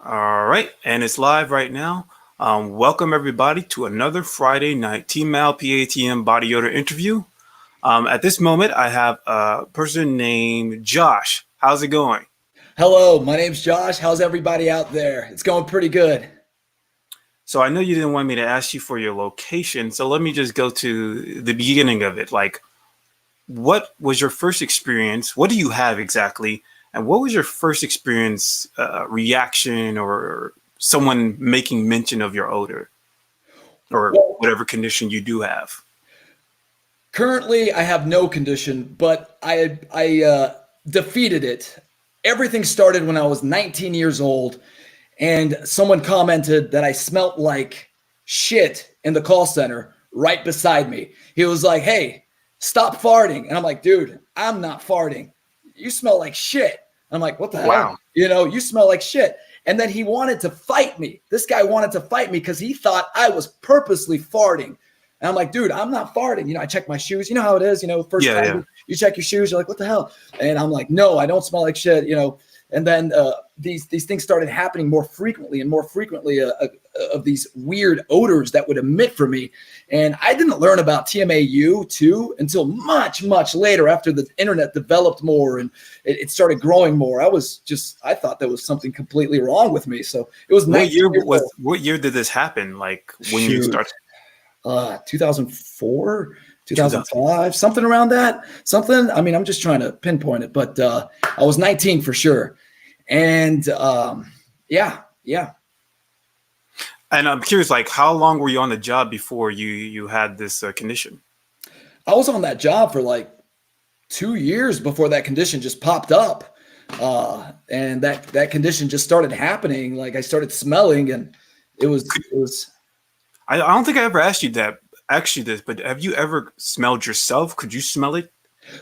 All right, and it's live right now. Welcome everybody to another Friday night TMAU PATM body odor interview. At this moment, I have a person named Josh. How's it going? Hello, my name's Josh. How's everybody out there? It's going pretty good. So I know you didn't want me to ask you for your location, so let me just go to the beginning of it. Like, what was your first experience? What do you have exactly? And what was your first experience, reaction, or someone making mention of your odor or Well, whatever condition you do have? currently, I have no condition, but I defeated it. Everything started when I was 19 years old, and someone commented that I smelt like shit in the call center right beside me. He was like, "Hey, stop farting," and I'm like, "Dude, I'm not farting. You smell like shit." I'm like, "What the hell? Wow. You smell like shit." And then he wanted to fight me. This guy wanted to fight me because he thought I was purposely farting. And I'm like, "Dude, I'm not farting." I check my shoes. You know how it is. First Yeah, time yeah. you check your shoes, you're like, "What the hell?" And I'm like, "No, I don't smell like shit." And then these things started happening more frequently and more frequently of these weird odors that would emit from me. And I didn't learn about TMAU too until much, much later after the internet developed more and it started growing more. I thought there was something completely wrong with me. So it was What 19 year years was? old. What year did this happen? Like when you Shoot. started? 2004, 2000. 2005, something around that. Something. I mean, I'm just trying to pinpoint it, but I was 19 for sure. And yeah. And I'm curious, like, how long were you on the job before you had this condition? I was on that job for like 2 years before that condition just popped up. And that condition just started happening. Like I started smelling and it was I don't think I ever asked you that. Actually, this, but have you ever smelled yourself? Could you smell it?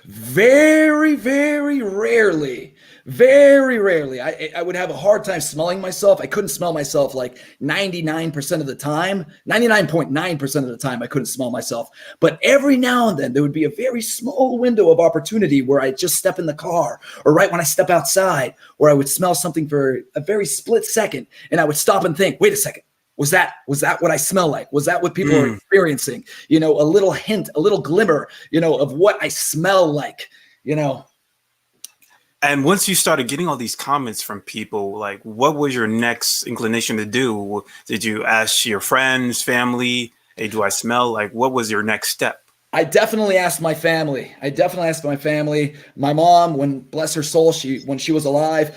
very, very rarely. Very rarely. I would have a hard time smelling myself. I couldn't smell myself like 99% of the time. 99.9% of the time I couldn't smell myself. But every now and then there would be a very small window of opportunity where I just step in the car or right when I step outside, where I would smell something for a very split second and I would stop and think, wait a second. Was that what I smell like? Was that what people are experiencing? A little hint, a little glimmer, of what I smell like. And once you started getting all these comments from people, like, what was your next inclination to do? Did you ask your friends, family, hey, do I smell? Like, what was your next step? I definitely asked my family. My mom, bless her soul, when she was alive,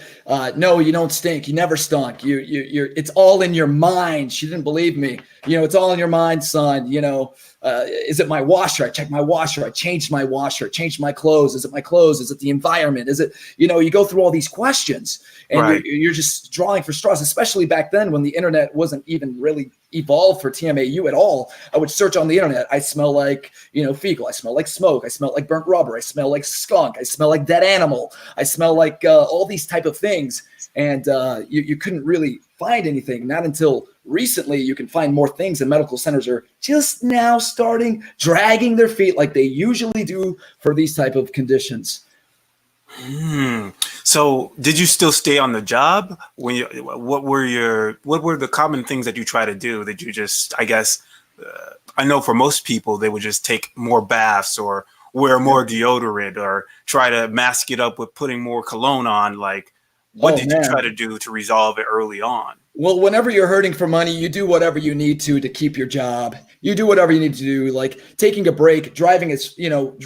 no, you don't stink. You never stunk. It's all in your mind. She didn't believe me. It's all in your mind, son. Is it my washer? I checked my washer. I changed my washer. I changed my clothes. Is it my clothes? Is it the environment? Is it, you go through all these questions and Right. you're just drawing for straws, especially back then when the internet wasn't even really evolved for TMAU at all. I would search on the internet. I smell like, fecal. I smell like smoke. I smell like burnt rubber. I smell like skunk. I smell like dead animal. I smell like all these type of things. And you couldn't really find anything. Not until recently you can find more things, and medical centers are just now starting dragging their feet like they usually do for these type of conditions. So did you still stay on the job when what were the common things that you try to do? Did you just, I guess, I know for most people, they would just take more baths or wear more deodorant or try to mask it up with putting more cologne on. Like, what Oh did you try man. to do to resolve it early on? Well, whenever you're hurting for money, you do whatever you need to keep your job. You do whatever you need to do, like taking a break, driving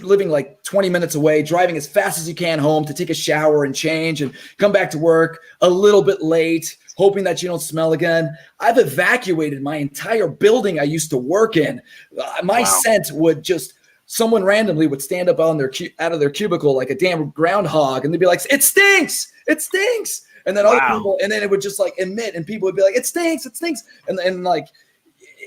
living like 20 minutes away, driving as fast as you can home to take a shower and change and come back to work a little bit late, hoping that you don't smell again. I've evacuated my entire building I used to work in. My Wow. scent would just someone randomly would stand up on out of their cubicle like a damn groundhog and they'd be like, "It stinks. It stinks." And then other Wow. people, and then it would just like emit, and people would be like, "It stinks, it stinks," and like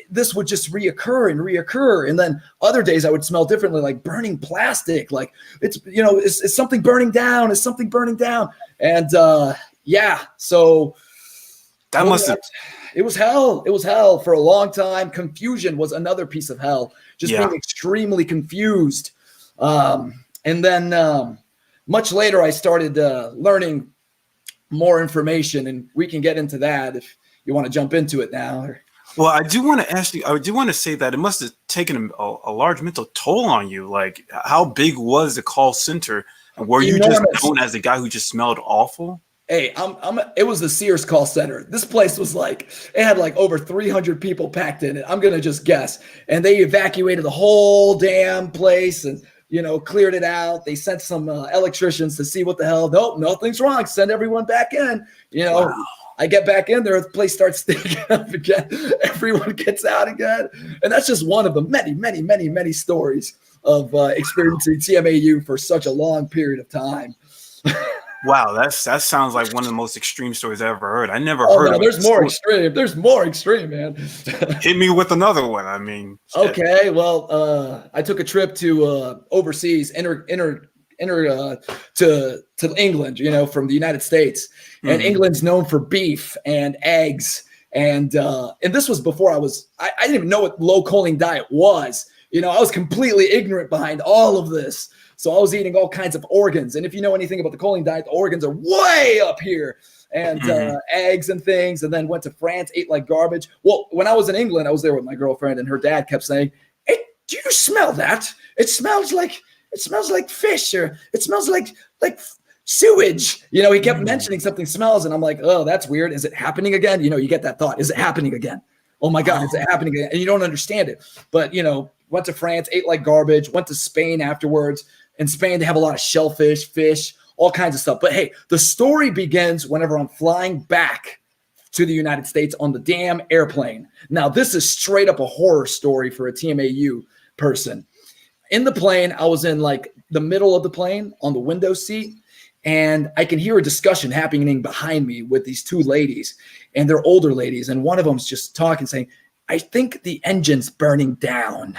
this would just reoccur. And then other days I would smell differently, like burning plastic, like is something burning down? Is something burning down? And yeah, so That must have, it was hell. It was hell for a long time. Confusion was another piece of hell. Just yeah. being extremely confused. And then much later, I started learning more information, and we can get into that if you want to jump into it now. Well, I do want to ask you, I do want to say that it must have taken a large mental toll on you. Like, how big was the call center? And were you just known as the guy who just smelled awful? Hey, it was the Sears call center. This place was like, it had like over 300 people packed in it. I'm going to just guess. And they evacuated the whole damn place and, cleared it out. They sent some electricians to see what the hell. Nope, nothing's wrong. Send everyone back in. Wow. I get back in there, the place starts stinking up again. Everyone gets out again. And that's just one of the many, many, many, many stories of experiencing TMAU for such a long period of time. Wow, that sounds like one of the most extreme stories I ever heard. I never heard of it. There's more extreme. There's more extreme, man. Hit me with another one. I mean, okay. Well, I took a trip to overseas, to England, from the United States, and England's known for beef and eggs, and this was before I didn't even know what low choline diet was. I was completely ignorant behind all of this. So I was eating all kinds of organs. And if you know anything about the choline diet, the organs are way up here, and eggs and things. And then went to France, ate like garbage. Well, when I was in England, I was there with my girlfriend, and her dad kept saying, "Hey, do you smell that? It smells like fish, or it smells like sewage." He kept mentioning something smells, and I'm like, "Oh, that's weird. Is it happening again?" You get that thought. Is it happening again? Oh my God, is it happening again? And you don't understand it. But, went to France, ate like garbage, went to Spain afterwards. In Spain, they have a lot of shellfish, fish, all kinds of stuff. But hey, the story begins whenever I'm flying back to the United States on the damn airplane. Now, this is straight up a horror story for a TMAU person. In the plane, I was in like the middle of the plane on the window seat, and I can hear a discussion happening behind me with these two ladies, and they're older ladies. And one of them's just talking, saying, "I think the engine's burning down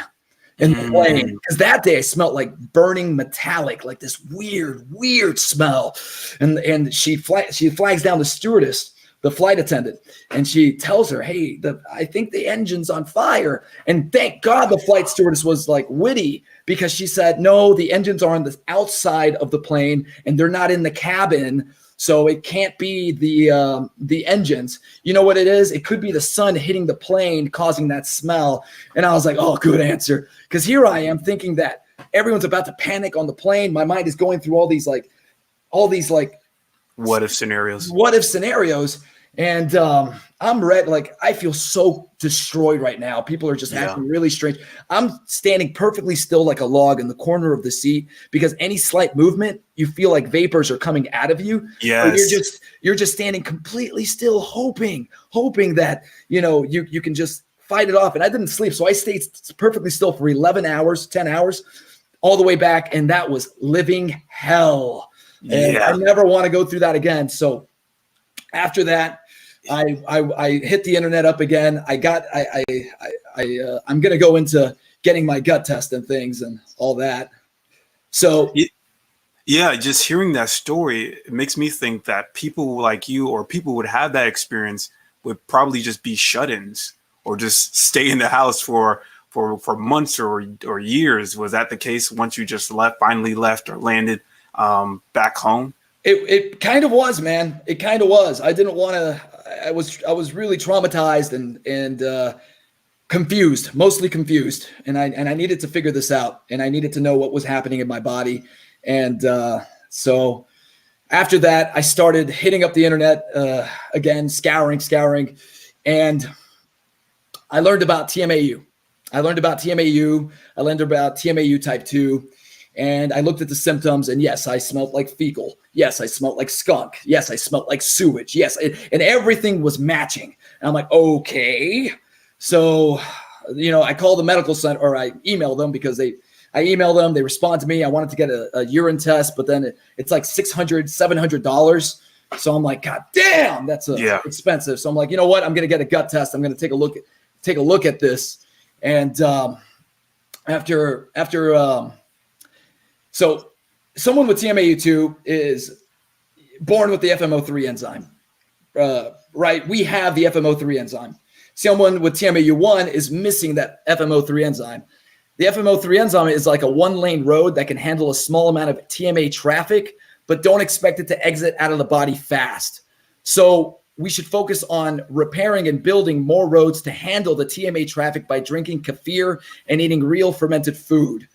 in the plane." Because that day I smelled like burning metallic, like this weird smell. And she flags down the stewardess, the flight attendant, and she tells her, "Hey, I think the engine's on fire." And thank God the flight stewardess was like witty, because she said, "No, the engines are on the outside of the plane and they're not in the cabin. So it can't be the engines. You know what it is? It could be the sun hitting the plane causing that smell." And I was like, "Oh, good answer." Because here I am thinking that everyone's about to panic on the plane. My mind is going through all these what if scenarios. And I'm ready. Like, I feel so destroyed right now. People are just acting really strange. I'm standing perfectly still like a log in the corner of the seat, because any slight movement, you feel like vapors are coming out of you. Yes. You're just standing completely still, hoping that, you can just fight it off. And I didn't sleep. So I stayed perfectly still for 10 hours, all the way back. And that was living hell. And I never want to go through that again. So after that, I hit the internet up again. I'm going to go into getting my gut test and things and all that. So yeah, just hearing that story, it makes me think that people like you, or people would have that experience, would probably just be shut-ins or just stay in the house for months or years. Was that the case once you just finally left or landed back home? It kind of was, man. It kind of was. I didn't want to. I was really traumatized and confused, mostly confused, and I needed to figure this out, and I needed to know what was happening in my body, and so after that, I started hitting up the internet again, scouring, and I learned about TMAU. I learned about TMAU type 2. And I looked at the symptoms, and yes, I smelled like fecal. Yes, I smelled like skunk. Yes, I smelled like sewage. Yes, and everything was matching. And I'm like, okay. So, I called the medical center, or I emailed them, because I emailed them. They respond to me. I wanted to get a urine test, but then it's like $600, $700. So I'm like, God damn, that's expensive. So I'm like, you know what? I'm going to get a gut test. I'm going to take a look at this. And so someone with TMAU2 is born with the FMO3 enzyme, right? We have the FMO3 enzyme. Someone with TMAU1 is missing that FMO3 enzyme. The FMO3 enzyme is like a one-lane road that can handle a small amount of TMA traffic, but don't expect it to exit out of the body fast. So we should focus on repairing and building more roads to handle the TMA traffic by drinking kefir and eating real fermented food.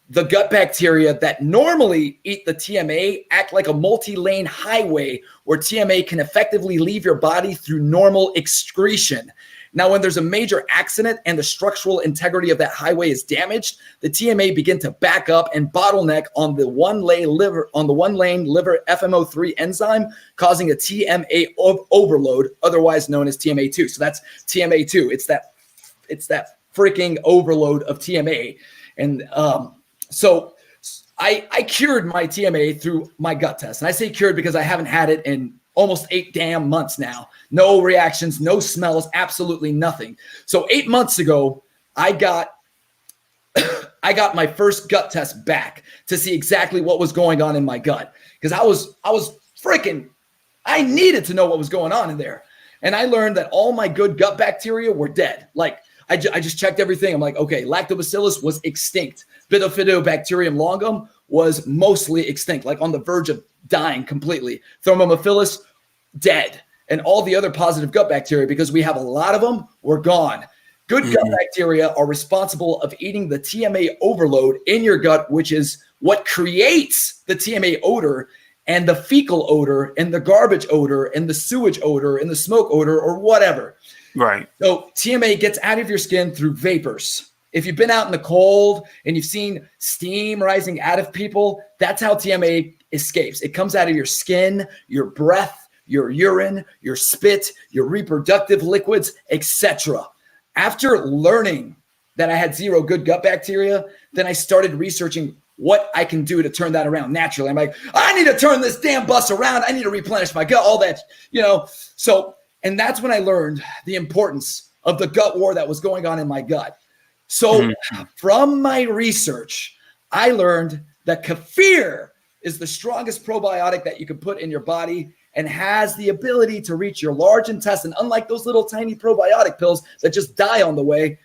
The gut bacteria that normally eat the TMA act like a multi-lane highway where TMA can effectively leave your body through normal excretion. Now, when there's a major accident and the structural integrity of that highway is damaged, the TMA begin to back up and bottleneck on the one-lane liver FMO3 enzyme, causing a TMA overload, otherwise known as TMA2. So that's TMA2. It's that freaking overload of TMA. And so I cured my TMA through my gut test. And I say cured because I haven't had it in almost 8 damn months now. No reactions, no smells, absolutely nothing. So 8 months ago, I got my first gut test back to see exactly what was going on in my gut. Because I needed to know what was going on in there. And I learned that all my good gut bacteria were dead. Like, I just checked everything. I'm like, okay, lactobacillus was extinct. Bifidobacterium longum was mostly extinct, like on the verge of dying completely. Thermophilus, dead. And all the other positive gut bacteria, because we have a lot of them, were gone. Good gut bacteria are responsible of eating the TMA overload in your gut, which is what creates the TMA odor and the fecal odor and the garbage odor and the sewage odor and the smoke odor or whatever. Right. So TMA gets out of your skin through vapors. If you've been out in the cold and you've seen steam rising out of people, that's how TMA escapes. It comes out of your skin, your breath, your urine, your spit, your reproductive liquids, etc. After learning that I had zero good gut bacteria, then I started researching what I can do to turn that around naturally. I'm like, I need to turn this damn bus around. I need to replenish my gut, all that, So, and that's when I learned the importance of the gut war that was going on in my gut. So from my research, I learned that kefir is the strongest probiotic that you can put in your body and has the ability to reach your large intestine, unlike those little tiny probiotic pills that just die on the way,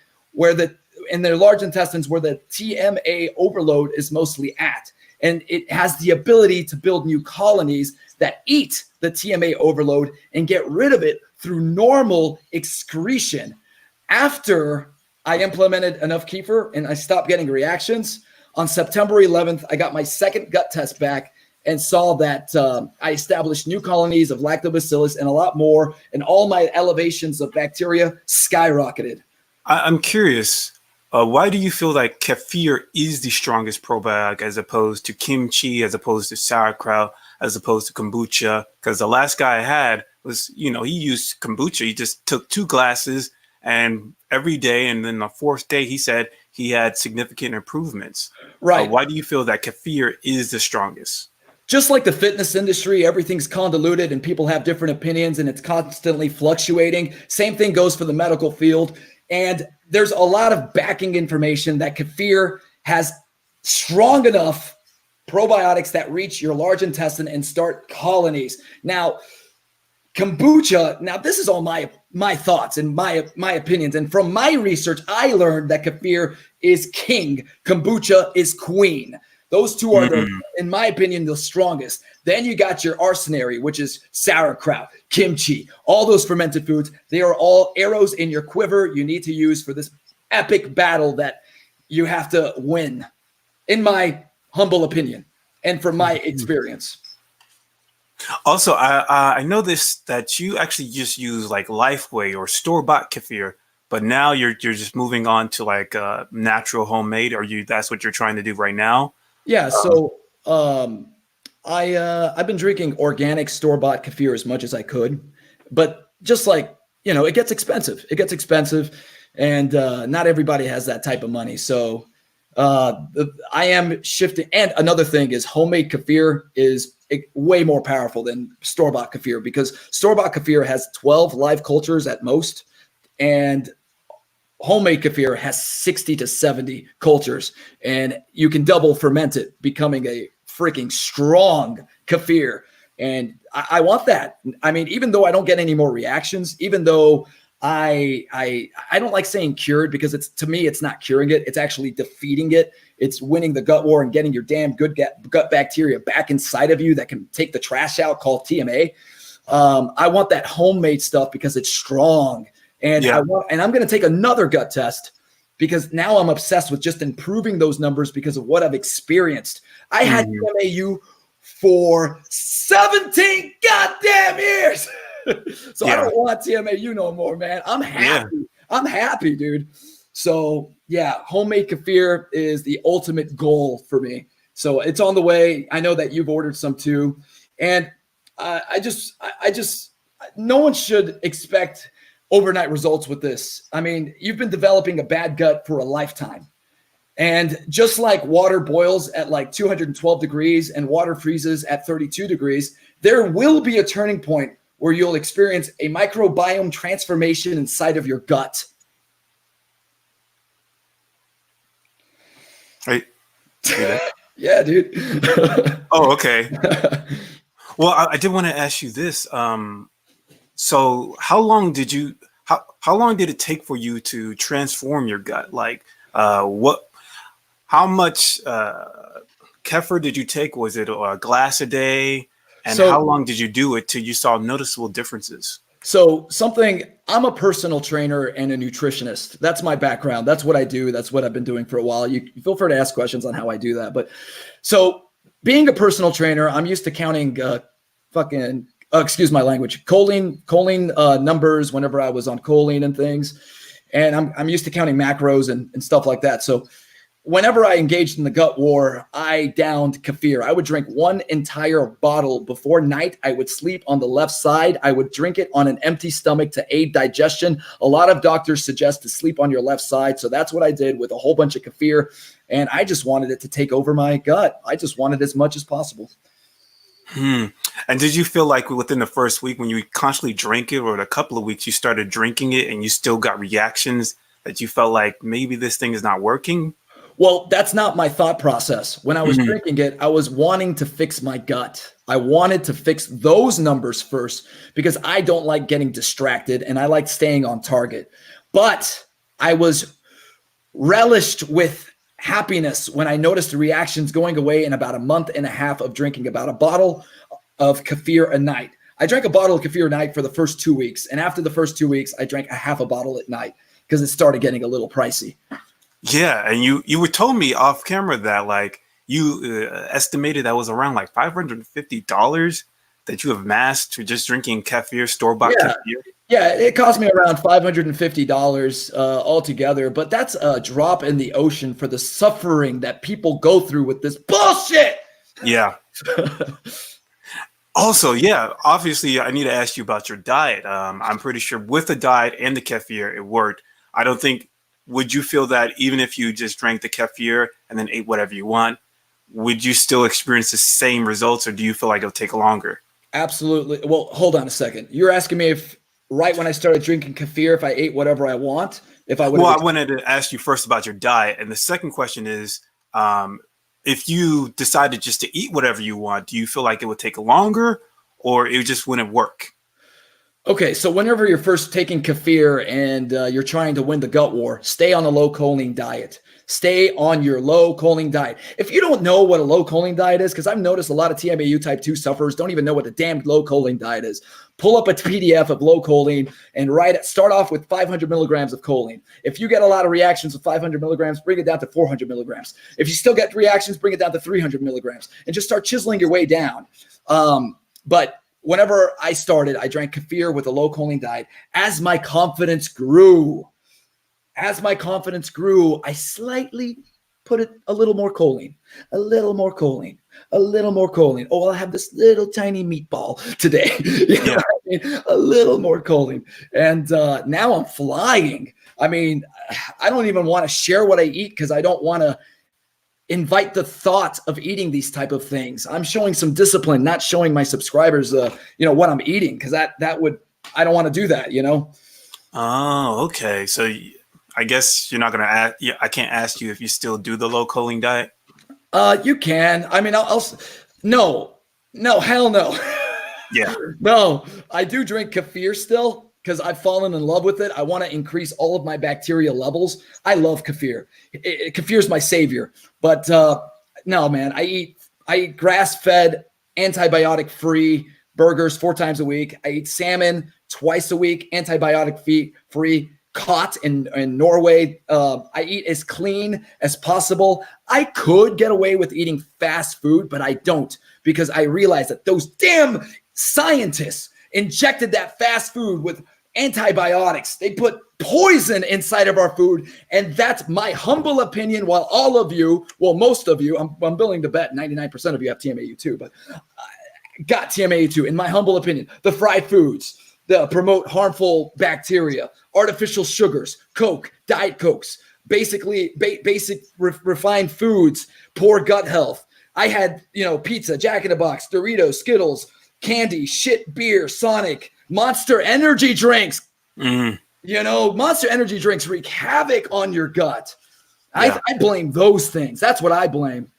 in their large intestines where the TMA overload is mostly at. And it has the ability to build new colonies that eat the TMA overload and get rid of it through normal excretion. After I implemented enough kefir and I stopped getting reactions, on September 11th, I got my second gut test back and saw that I established new colonies of lactobacillus and a lot more, and all my elevations of bacteria skyrocketed. I'm curious, why do you feel like kefir is the strongest probiotic as opposed to kimchi, as opposed to sauerkraut, as opposed to kombucha? Because the last guy I had was, he used kombucha. He just took 2 glasses and every day, and then the 4th day he said he had significant improvements. Right. Why do you feel that kefir is the strongest? Just like the fitness industry, everything's convoluted and people have different opinions and it's constantly fluctuating. Same thing goes for the medical field. And there's a lot of backing information that kefir has strong enough probiotics that reach your large intestine and start colonies. Now, kombucha, this is all my thoughts and my opinions. And from my research, I learned that kefir is king, kombucha is queen. Those two are, in my opinion, the strongest. Then you got your arsenary, which is sauerkraut, kimchi, all those fermented foods. They are all arrows in your quiver you need to use for this epic battle that you have to win, in my humble opinion and from my experience. Also, I noticed that you actually just use like Lifeway or store-bought kefir, but now you're just moving on to like natural homemade. That's what you're trying to do right now? Yeah, so I've been drinking organic store-bought kefir as much as I could, but just like, it gets expensive. And not everybody has that type of money. So I am shifting. And another thing is homemade kefir is way more powerful than store-bought kefir, because store-bought kefir has 12 live cultures at most, and homemade kefir has 60 to 70 cultures, and you can double ferment it, becoming a freaking strong kefir. And I want that. I mean, even though I don't get any more reactions, even though I don't like saying cured, because to me, it's not curing it. It's actually defeating it. It's winning the gut war and getting your damn good gut bacteria back inside of you that can take the trash out, called TMA. I want that homemade stuff because it's strong. And Yeah. I'm going to take another gut test because now I'm obsessed with just improving those numbers because of what I've experienced. I had TMAU for 17 goddamn years. So I don't want TMAU no more, man. I'm happy. Yeah. I'm happy, dude. So yeah, homemade kefir is the ultimate goal for me. So it's on the way. I know that you've ordered some too. And I just, no one should expect overnight results with this. I mean, you've been developing a bad gut for a lifetime. And just like water boils at like 212 degrees and water freezes at 32 degrees, there will be a turning point where you'll experience a microbiome transformation inside of your gut. Right. Yeah, dude. Oh, okay. Well, I did want to ask you this. So how long did it take for you to transform your gut? Like, how much kefir did you take? Was it a glass a day? And how long did you do it till you saw noticeable differences? So I'm a personal trainer and a nutritionist. That's my background. That's what I do. That's what I've been doing for a while. You feel free to ask questions on how I do that. But so being a personal trainer, I'm used to counting excuse my language, choline numbers whenever I was on choline and things. And I'm used to counting macros and stuff like that. So whenever I engaged in the gut war, I downed kefir. I would drink one entire bottle before night. I would sleep on the left side. I would drink it on an empty stomach to aid digestion. A lot of doctors suggest to sleep on your left side. So that's what I did with a whole bunch of kefir. And I just wanted it to take over my gut. I just wanted as much as possible. And did you feel like within the first week when you constantly drank it, or in a couple of weeks you started drinking it and you still got reactions that you felt like maybe this thing is not working? Well, that's not my thought process. When I was drinking it, I was wanting to fix my gut. I wanted to fix those numbers first because I don't like getting distracted and I like staying on target. But I was relished with happiness when I noticed the reactions going away in about a month and a half of drinking about a bottle of kefir a night. I drank a bottle of kefir a night for the first 2 weeks. And after the first 2 weeks, I drank a half a bottle at night because it started getting a little pricey. Yeah, and you were told me off camera that like you estimated that was around like $550 that you have amassed to just drinking kefir, store-bought kefir. Yeah, it cost me around $550 altogether, but that's a drop in the ocean for the suffering that people go through with this bullshit. Yeah. Also, yeah, obviously I need to ask you about your diet. I'm pretty sure with the diet and the kefir, it worked. I don't think. Would you feel that even if you just drank the kefir and then ate whatever you want, would you still experience the same results, or do you feel like it'll take longer? Absolutely. Well, hold on a second. You're asking me if right when I started drinking kefir, if I ate whatever I want, if I would. Well, I wanted to ask you first about your diet. And the second question is, if you decided just to eat whatever you want, do you feel like it would take longer or it just wouldn't work? Okay, so whenever you're first taking kefir and you're trying to win the gut war, stay on a low choline diet. Stay on your low choline diet. If you don't know what a low choline diet is, because I've noticed a lot of TMAU type 2 sufferers don't even know what a damn low choline diet is. Pull up a PDF of low choline and start off with 500 milligrams of choline. If you get a lot of reactions with 500 milligrams, bring it down to 400 milligrams. If you still get reactions, bring it down to 300 milligrams and just start chiseling your way down. But whenever I started, I drank kefir with a low choline diet. As my confidence grew, I slightly put it a little more choline. Oh, well, I have this little tiny meatball today. You know what I mean? A little more choline. And now I'm flying. I mean, I don't even want to share what I eat because I don't want to invite the thought of eating these type of things. I'm showing some discipline, not showing my subscribers, what I'm eating, because I don't want to do that, Oh, okay. So I guess you're not going to ask. Yeah, I can't ask you if you still do the low choline diet. You can. I mean, no, hell no. Yeah. No, I do drink kefir still because I've fallen in love with it. I want to increase all of my bacteria levels. I love kefir. Kefir is my savior. But no, man, I eat grass-fed, antibiotic-free, burgers 4 times a week. I eat salmon twice a week, antibiotic free, caught in Norway. I eat as clean as possible. I could get away with eating fast food, but I don't, because I realize that those damn scientists injected that fast food with antibiotics. They put poison inside of our food. And that's my humble opinion. While all of you, well, most of you, I'm willing to bet 99% of you have TMAU too, but got TMAU too. In my humble opinion, the fried foods that promote harmful bacteria, artificial sugars, Coke, Diet Cokes, basically basic refined foods, poor gut health. I had, pizza, Jack in the Box, Doritos, Skittles, candy, shit beer, Sonic, Monster energy drinks. Monster energy drinks wreak havoc on your gut. Yeah. I blame those things. That's what I blame.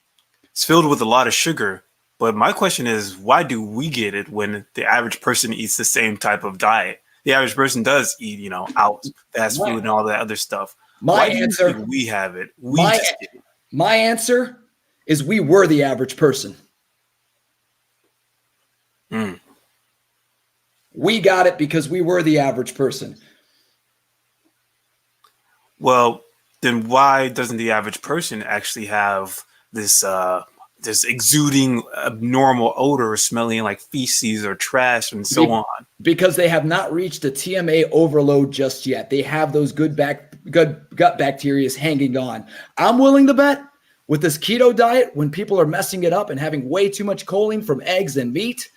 It's filled with a lot of sugar. But my question is, why do we get it when the average person eats the same type of diet? The average person does eat, out fast food and all that other stuff. Why answer, do we have it? My answer is we were the average person. We got it because we were the average person. Well, then why doesn't the average person actually have this exuding abnormal odor smelling like feces or trash and so on? Because they have not reached a TMA overload just yet. They have those good gut bacteria hanging on. I'm willing to bet with this keto diet, when people are messing it up and having way too much choline from eggs and meat,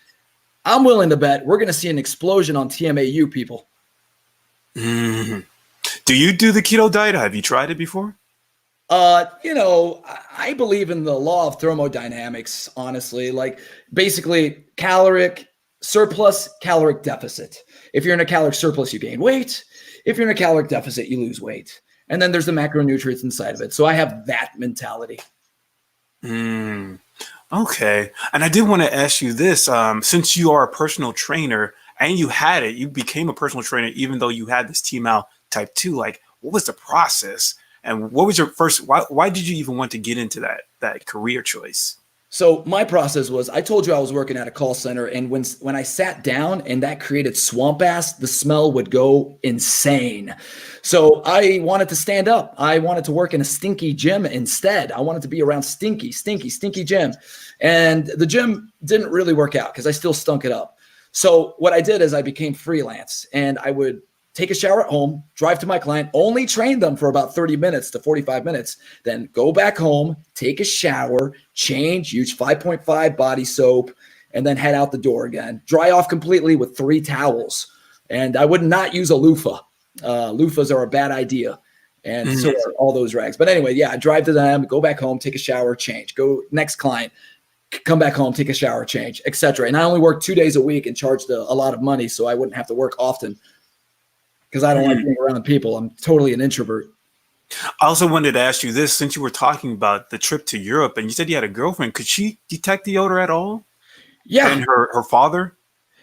I'm willing to bet we're going to see an explosion on TMAU people. Mm-hmm. Do you do the keto diet? Have you tried it before? I believe in the law of thermodynamics, honestly. Like, basically, caloric surplus, caloric deficit. If you're in a caloric surplus, you gain weight. If you're in a caloric deficit, you lose weight. And then there's the macronutrients inside of it. So I have that mentality. Okay. And I did want to ask you this. Since you are a personal trainer and you became a personal trainer, even though you had this TMAU type 2, like, what was the process? And what was your first, why did you even want to get into that career choice? So my process was, I told you I was working at a call center, and when I sat down and that created swamp ass, the smell would go insane. So I wanted to stand up. I wanted to work in a stinky gym instead. I wanted to be around stinky gym. And the gym didn't really work out because I still stunk it up. So what I did is I became freelance, and I would take a shower at home, drive to my client, only train them for about 30 minutes to 45 minutes, then go back home, take a shower, change, use 5.5 body soap, and then head out the door again. Dry off completely with 3 towels. And I would not use a loofah. Loofahs are a bad idea. And so are all those rags. But anyway, yeah, I drive to them, go back home, take a shower, change. Go next client, come back home, take a shower, change, etc. And I only worked 2 days a week and charged a lot of money, so I wouldn't have to work often, because I don't like being around people. I'm totally an introvert. I also wanted to ask you this, since you were talking about the trip to Europe and you said you had a girlfriend, could she detect the odor at all? Yeah. And her father?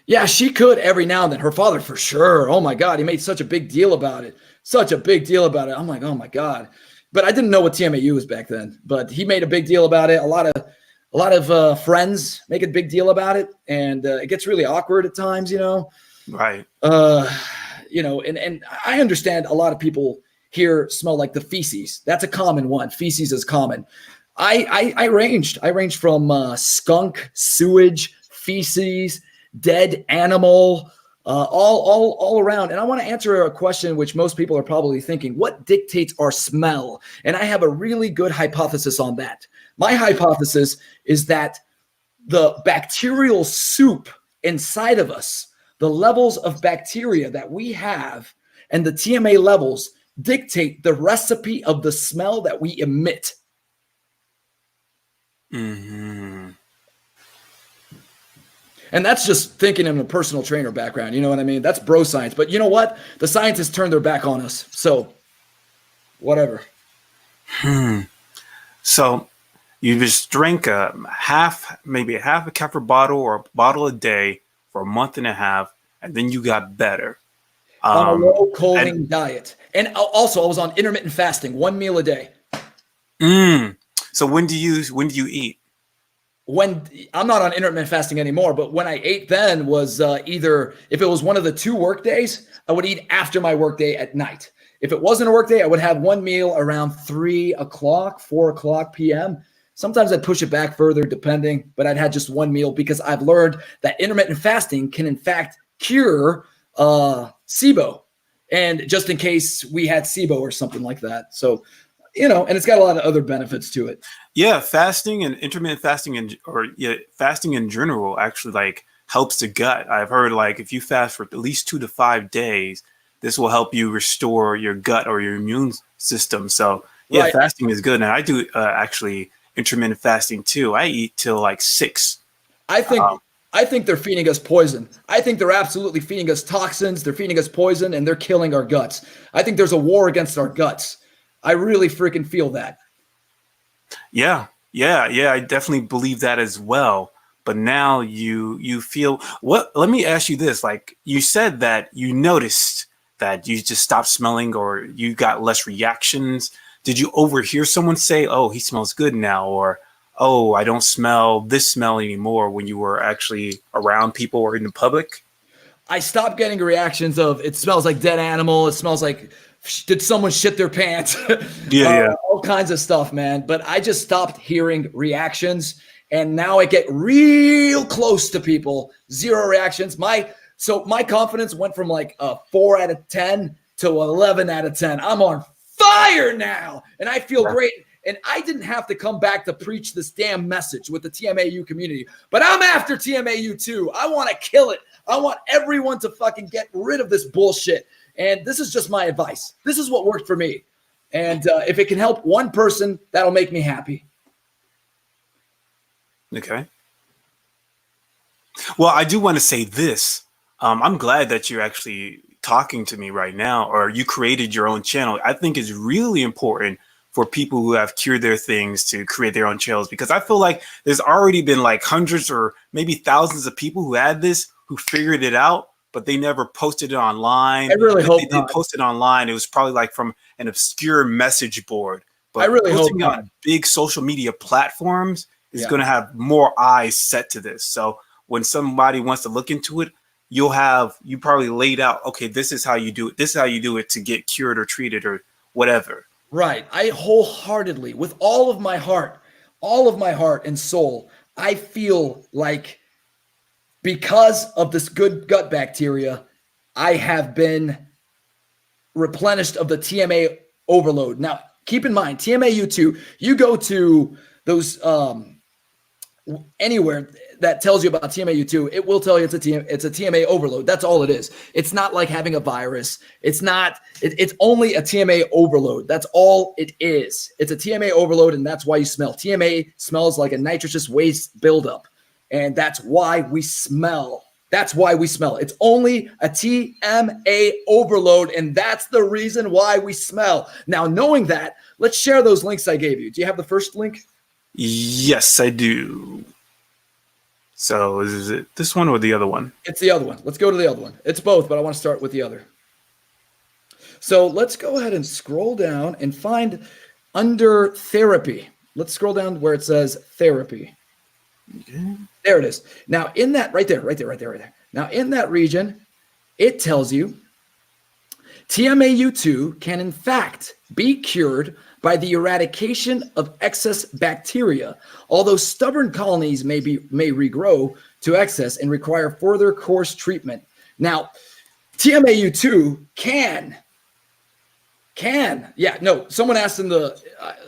Yeah, she could every now and then. Her father, for sure. Oh my God. He made such a big deal about it. I'm like, oh my God. But I didn't know what TMAU was back then, but he made a big deal about it. A lot of friends make a big deal about it. And it gets really awkward at times, Right. And I understand a lot of people here smell like the feces. That's a common one. Feces is common. I ranged from skunk, sewage, feces, dead animal, all around. And I want to answer a question which most people are probably thinking: what dictates our smell? And I have a really good hypothesis on that. My hypothesis is that the bacterial soup inside of us, the levels of bacteria that we have, and the TMA levels dictate the recipe of the smell that we emit. Mm-hmm. And that's just thinking in a personal trainer background. You know what I mean? That's bro science. But you know what? The scientists turned their back on us. So whatever. So you just drink maybe a half a Kefir bottle or a bottle a day for a month and a half, and then you got better. On a low choline diet. And also I was on intermittent fasting, 1 meal a day. So when do you eat? when I'm not on intermittent fasting anymore, but when I ate then was either if it was one of the 2 work days, I would eat after my work day at night. If it wasn't a work day, I would have one meal around 3 o'clock, 4 o'clock p.m. Sometimes I'd push it back further depending, but I'd had just one meal because I've learned that intermittent fasting can in fact cure SIBO. And just in case we had SIBO or something like that. So, and it's got a lot of other benefits to it. Yeah, fasting and intermittent fasting fasting in general actually like helps the gut. I've heard like if you fast for at least 2 to 5 days, this will help you restore your gut or your immune system. So yeah, Right. fasting is good. And I do actually intermittent fasting too. I eat till like 6. I think they're feeding us poison. I think they're absolutely feeding us toxins. They're feeding us poison and they're killing our guts. I think there's a war against our guts. I really freaking feel that. Yeah. I definitely believe that as well. But now you feel what? Let me ask you this: like you said that you noticed that you just stopped smelling or you got less reactions. Did you overhear someone say, "Oh, he smells good now," or "Oh, I don't smell this smell anymore" when you were actually around people or in the public? I stopped getting reactions of it smells like dead animal. It smells like did someone shit their pants? Yeah. All kinds of stuff, man. But I just stopped hearing reactions, and now I get real close to people. 0 reactions. My confidence went from like a 4 out of 10 to 11 out of 10. I'm on fire now, and I feel great. And I didn't have to come back to preach this damn message with the TMAU community, but I'm after TMAU too. I want to kill it. I want everyone to fucking get rid of this bullshit. And this is just my advice. This is what worked for me. And if it can help one person, that'll make me happy. Okay. Well, I do want to say this. I'm glad that you're actually talking to me right now, or you created your own channel. I think it's really important for people who have cured their things to create their own channels, because I feel like there's already been like hundreds or maybe thousands of people who had this, who figured it out, but they never posted it online. I really hope they did post it online. It was probably like from an obscure message board. But I really hope posting on big social media platforms is going to have more eyes set to this. So when somebody wants to look into it, you probably laid out, okay, this is how you do it. This is how you do it to get cured or treated or whatever. Right. I wholeheartedly, with all of my heart and soul, I feel like because of this good gut bacteria, I have been replenished of the TMA overload. Now, keep in mind, TMAU2, you go to those anywhere that tells you about TMAU2, it will tell you it's a TMA overload. That's all it is. It's not like having a virus. It's only a TMA overload. That's all it is. It's a TMA overload, and that's why you smell. TMA smells like a nitrous waste buildup, and that's why we smell. That's why we smell. It's only a TMA overload, and that's the reason why we smell. Now, knowing that, let's share those links I gave you. Do you have the first link? Yes, I do. So is it this one or the other one? It's the other one. Let's go to the other one. It's both, but I want to start with the other. So let's go ahead and scroll down and find under therapy. Let's scroll down where it says therapy. Okay. There it is. Now in that, right there. Now in that region, it tells you TMAU2 can in fact be cured by the eradication of excess bacteria, although stubborn colonies may regrow to excess and require further course treatment. Now, TMAU2 someone asked in the,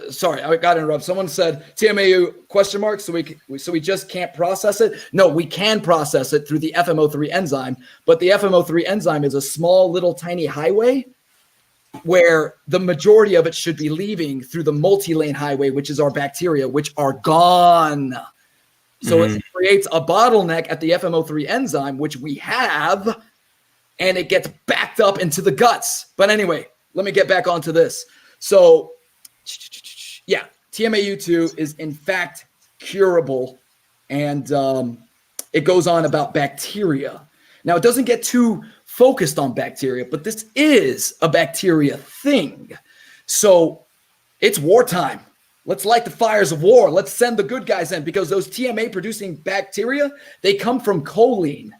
sorry, I got to interrupt. Someone said TMAU ? So we just can't process it? No, we can process it through the FMO3 enzyme, but the FMO3 enzyme is a small little tiny highway where the majority of it should be leaving through the multi-lane highway, which is our bacteria, which are gone. So it creates a bottleneck at the FMO3 enzyme, which we have, and it gets backed up into the guts. But anyway, let me get back onto this. So yeah, TMAU2 is in fact curable, and it goes on about bacteria. Now, it doesn't get too focused on bacteria, but this is a bacteria thing. So it's wartime. Let's light the fires of war. Let's send the good guys in, because those TMA producing bacteria, they come from choline.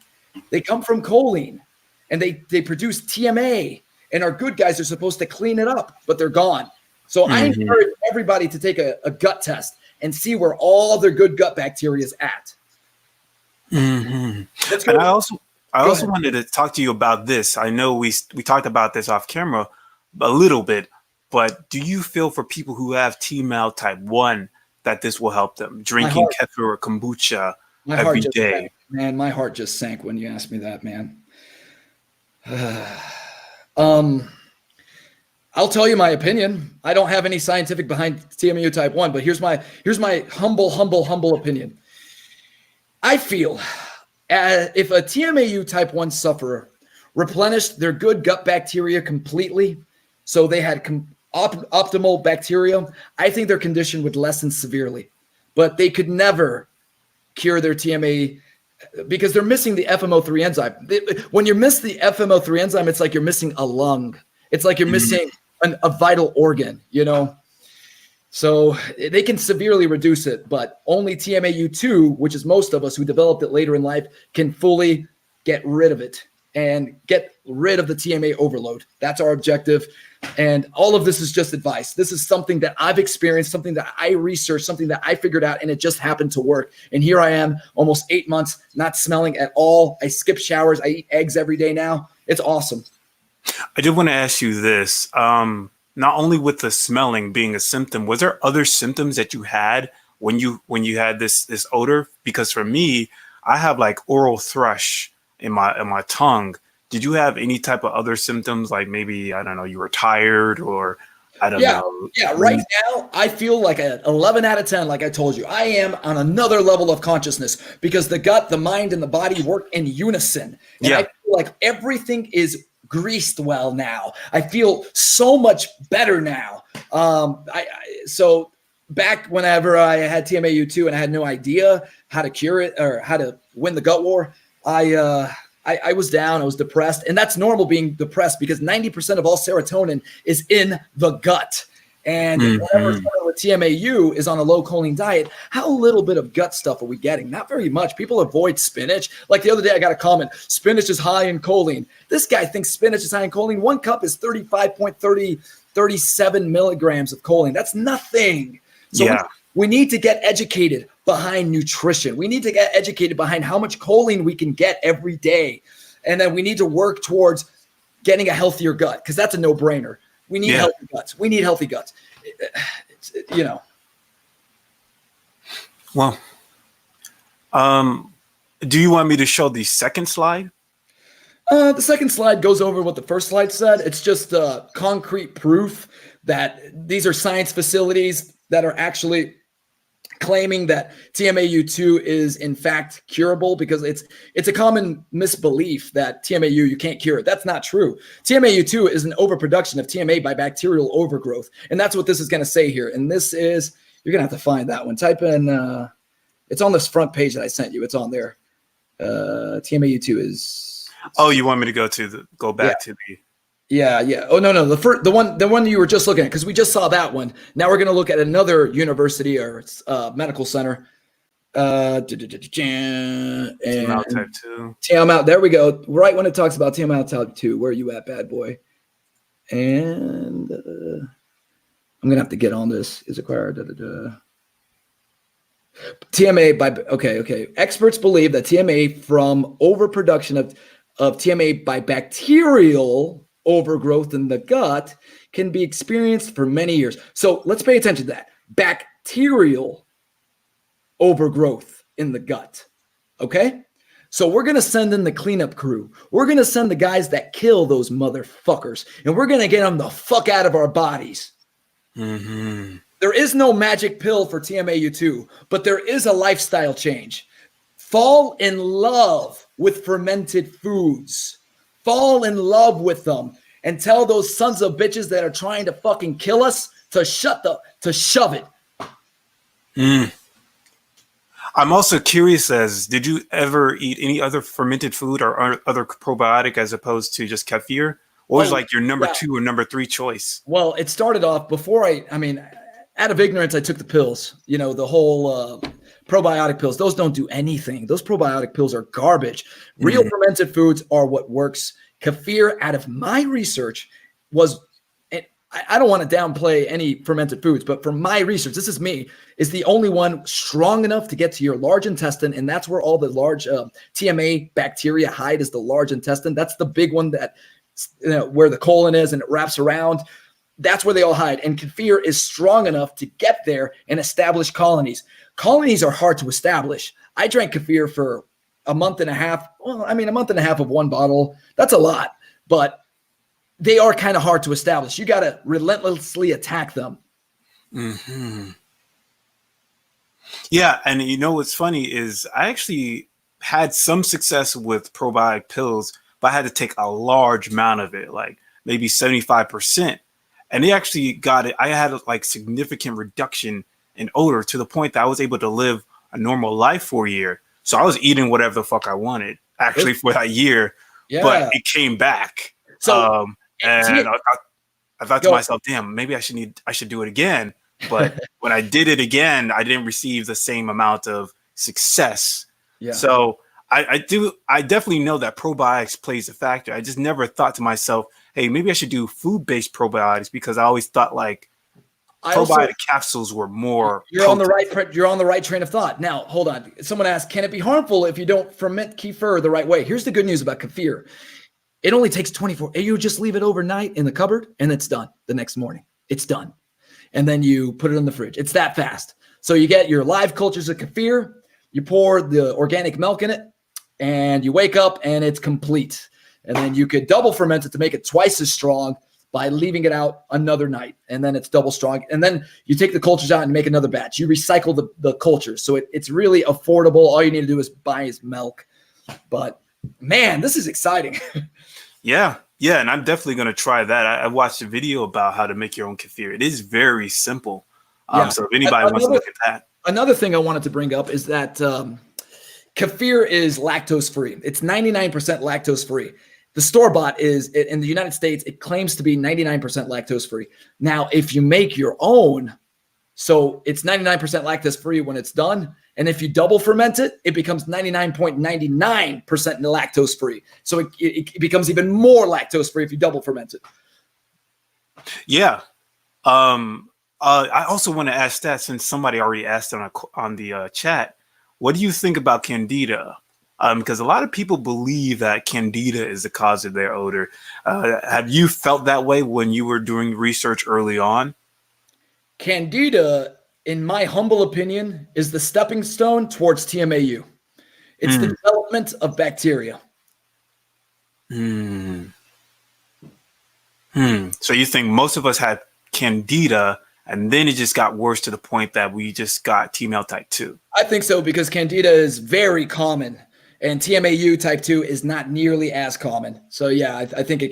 They come from choline, and they produce TMA, and our good guys are supposed to clean it up, but they're gone. So I encourage everybody to take a gut test and see where all their good gut bacteria is at. Let's go. And I also wanted to talk to you about this. I know we talked about this off camera a little bit, but do you feel for people who have TMAU type 1 that this will help them? Drinking kefir or kombucha every day? Man, my heart just sank when you asked me that, man. I'll tell you my opinion. I don't have any scientific behind TMAU type 1, but here's my humble opinion. I feel if a TMAU type 1 sufferer replenished their good gut bacteria completely, so they had optimal bacteria, I think their condition would lessen severely. But they could never cure their TMA because they're missing the FMO3 enzyme. When you miss the FMO3 enzyme, it's like you're missing a lung. It's like you're missing a vital organ, you know? So they can severely reduce it, but only TMAU2, which is most of us who developed it later in life, can fully get rid of it and get rid of the TMA overload. That's our objective. And all of this is just advice. This is something that I've experienced, something that I researched, something that I figured out, and it just happened to work. And here I am, almost 8 months, not smelling at all. I skip showers. I eat eggs every day now. It's awesome. I did want to ask you this. Not only with the smelling being a symptom, was there other symptoms that you had when you had this odor? Because for me, I have like oral thrush in my tongue. Did you have any type of other symptoms, like maybe, I don't know, you were tired, or I don't know? Yeah, right now I feel like an 11 out of 10, like I told you. I am on another level of consciousness because the gut, the mind, and the body work in unison. And I feel like everything is greased well now. I feel so much better now. So back whenever I had TMAU2 and I had no idea how to cure it or how to win the gut war, I was down, I was depressed, and that's normal being depressed because 90% of all serotonin is in the gut. And whenever someone with TMAU is on a low choline diet, how little bit of gut stuff are we getting? Not very much. People avoid spinach. Like the other day, I got a comment, spinach is high in choline. This guy thinks spinach is high in choline. 1 cup is 35.37 milligrams of choline. That's nothing. So we need to get educated behind nutrition. We need to get educated behind how much choline we can get every day. And then we need to work towards getting a healthier gut because that's a no-brainer. We need healthy guts. We need healthy guts. You know. Well, do you want me to show the second slide? The second slide goes over what the first slide said. It's just concrete proof that these are science facilities that are actually claiming that TMAU2 is in fact curable, because it's a common misbelief that TMAU, you can't cure it. That's not true. TMAU2 is an overproduction of TMA by bacterial overgrowth. And that's what this is going to say here. And this is, you're going to have to find that one. Type in, it's on this front page that I sent you. It's on there. TMAU2 is. Oh, you want me to go back to the. Yeah. Oh, no. The one you were just looking at, because we just saw that one. Now we're going to look at another university or medical center. TMAU type 2. TMAU, there we go. Right when it talks about TMAU type 2. Where are you at, bad boy? And I'm going to have to get on this. Is acquired. TMA by, okay. Experts believe that TMA from overproduction of TMA by bacterial overgrowth in the gut can be experienced for many years. So let's pay attention to that. Bacterial overgrowth in the gut. Okay? So we're going to send in the cleanup crew. We're going to send the guys that kill those motherfuckers, and we're going to get them the fuck out of our bodies. There is no magic pill for TMAU2, but there is a lifestyle change. Fall in love with fermented foods. Fall in love with them and tell those sons of bitches that are trying to fucking kill us to shove it. I'm also curious did you ever eat any other fermented food or other probiotic as opposed to just kefir? What was like your number 2 or number 3 choice? Well, it started off before after out of ignorance, I took the pills, the whole probiotic pills. Those don't do anything. Those probiotic pills are garbage. Real fermented foods are what works. Kefir, out of my research, was, and I don't want to downplay any fermented foods, but from my research, this is me, is the only one strong enough to get to your large intestine. And that's where all the large TMA bacteria hide, is the large intestine. That's the big one that, where the colon is and it wraps around. That's where they all hide. And kefir is strong enough to get there and establish colonies. Colonies are hard to establish. I drank kefir for a month and a half. Well, I mean, a month and a half of one bottle, that's a lot, but they are kind of hard to establish. You got to relentlessly attack them. Yeah. And what's funny is I actually had some success with probiotic pills, but I had to take a large amount of it, like maybe 75%. And they actually got it. I had like significant reduction in odor to the point that I was able to live a normal life for a year. So I was eating whatever the fuck I wanted actually for that year, but it came back. So, and I thought to myself, damn, maybe I should do it again. But when I did it again, I didn't receive the same amount of success. Yeah. So I definitely know that probiotics plays a factor. I just never thought to myself, hey, maybe I should do food-based probiotics, because I always thought like probiotic capsules were more. You're on the right train of thought. Now, hold on. Someone asked, can it be harmful if you don't ferment kefir the right way? Here's the good news about kefir. It only takes 24. You just leave it overnight in the cupboard and it's done the next morning. It's done. And then you put it in the fridge. It's that fast. So you get your live cultures of kefir, you pour the organic milk in it, and you wake up and it's complete. And then you could double ferment it to make it twice as strong by leaving it out another night. And then it's double strong. And then you take the cultures out and make another batch. You recycle the cultures. So it's really affordable. All you need to do is buy is milk. But man, this is exciting. Yeah. Yeah. And I'm definitely going to try that. I watched a video about how to make your own kefir. It is very simple. So if anybody wants to look at that. Another thing I wanted to bring up is that kefir is lactose free. It's 99% lactose free. The store-bought is, in the United States, it claims to be 99% lactose-free. Now, if you make your own, so it's 99% lactose-free when it's done, and if you double ferment it, it becomes 99.99% lactose-free. So it becomes even more lactose-free if you double ferment it. Yeah. I also want to ask that, since somebody already asked on the chat, what do you think about Candida? Because a lot of people believe that Candida is the cause of their odor. Have you felt that way when you were doing research early on? Candida, in my humble opinion, is the stepping stone towards TMAU. It's the development of bacteria. So you think most of us had Candida, and then it just got worse to the point that we just got TMAU type 2? I think so, because Candida is very common. And TMAU type 2 is not nearly as common. So yeah, I think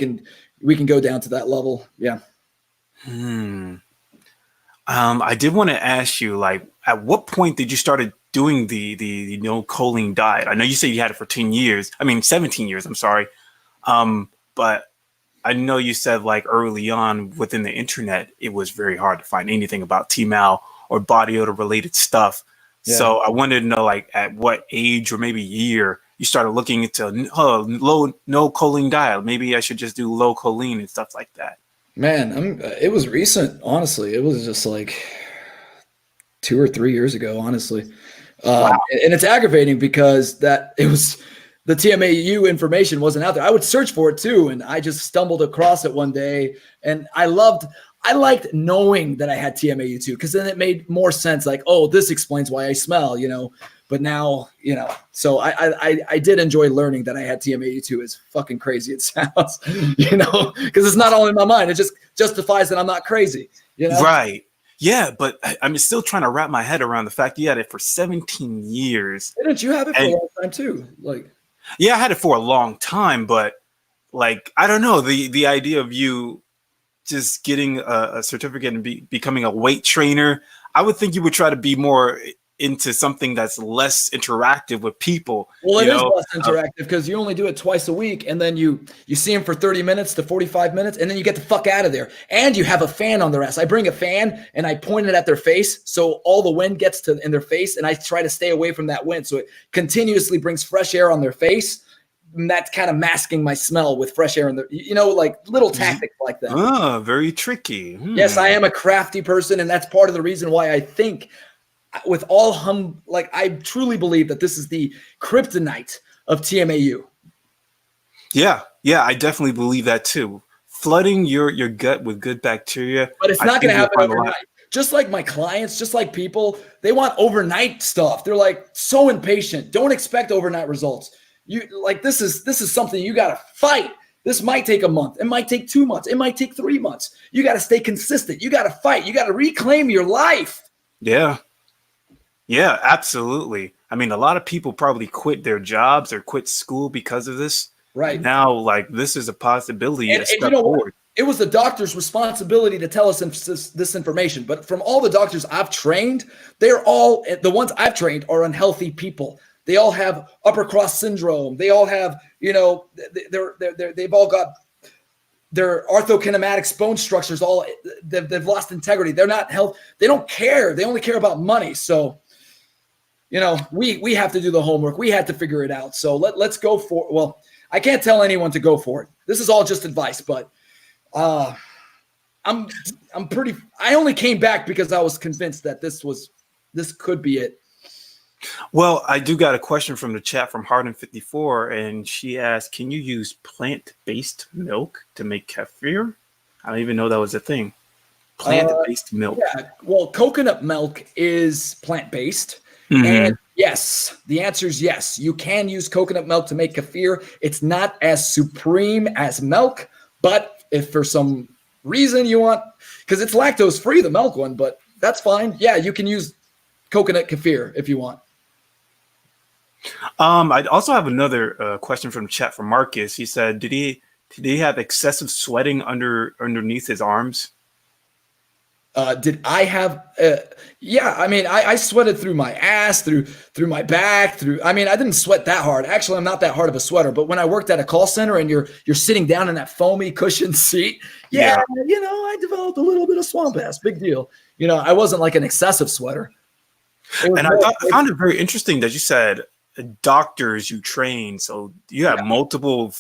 we can go down to that level. Yeah. I did want to ask you, like, at what point did you started doing the no choline diet? I know you said you had it for 17 years. I'm sorry. But I know you said like early on within the internet, it was very hard to find anything about TMAU or body odor related stuff. Yeah. So I wanted to know, like, at what age or maybe year you started looking into no choline diet. Maybe I should just do low choline and stuff like that. Man, it was recent. Honestly, it was just like 2 or 3 years ago. Honestly, wow. And it's aggravating because the TMAU information wasn't out there. I would search for it too, and I just stumbled across it one day, and I liked knowing that I had TMAU too, because then it made more sense. Like, oh, this explains why I smell, But now, so I did enjoy learning that I had TMAU too. As fucking crazy it sounds, because it's not all in my mind. It just justifies that I'm not crazy, Right. Yeah, but I'm still trying to wrap my head around the fact you had it for 17 years. Didn't you have it for a long time too? Yeah, I had it for a long time, but like, I don't know, the idea of you just getting a certificate and becoming a weight trainer, I would think you would try to be more into something that's less interactive with people. Well, it You is know, less interactive because you only do it twice a week, and then you see them for 30 minutes to 45 minutes, and then you get the fuck out of there. And you have a fan on their ass. I bring a fan and I point it at their face, so all the wind gets to in their face, and I try to stay away from that wind, so it continuously brings fresh air on their face. And that's kind of masking my smell with fresh air in the, like little tactics like that. very tricky. Yes, I am a crafty person, and that's part of the reason why I think, with all I truly believe that this is the kryptonite of TMAU. Yeah, I definitely believe that too. Flooding your gut with good bacteria, But it's not going to happen overnight. Just like my clients, just like people, they want overnight stuff. They're like so impatient. Don't expect overnight results. This is something you got to fight. This might take a month. It might take 2 months. It might take 3 months. You got to stay consistent. You got to fight. You got to reclaim your life. Yeah, absolutely. I mean, a lot of people probably quit their jobs or quit school because of this. Right. Now, like, this is a possibility. And you know what? It was the doctor's responsibility to tell us this information. But from all the doctors I've trained, the ones I've trained are unhealthy people. They all have upper cross syndrome. They all have, they've all got their orthokinematic bone structures. They've lost integrity. They're not health. They don't care. They only care about money. So, we have to do the homework. We had to figure it out. So let's go for it. Well, I can't tell anyone to go for it. This is all just advice, but I only came back because I was convinced that this could be it. Well, I do got a question from the chat from Harden54, and she asked, can you use plant-based milk to make kefir? I don't even know that was a thing. Plant-based milk. Yeah, well, coconut milk is plant-based. Mm-hmm. And yes, the answer is yes. You can use coconut milk to make kefir. It's not as supreme as milk, but if for some reason you want, because it's lactose-free, the milk one, but that's fine. Yeah, you can use coconut kefir if you want. I also have another question from the chat from Marcus. He said, did he have excessive sweating underneath his arms? Did I have? Yeah, I mean, I sweated through my ass, through my back, I mean, I didn't sweat that hard. Actually, I'm not that hard of a sweater. But when I worked at a call center and you're sitting down in that foamy cushioned seat, yeah, I developed a little bit of swamp ass. Big deal. I wasn't like an excessive sweater. And I found it very interesting that you said doctors you train. So you have multiple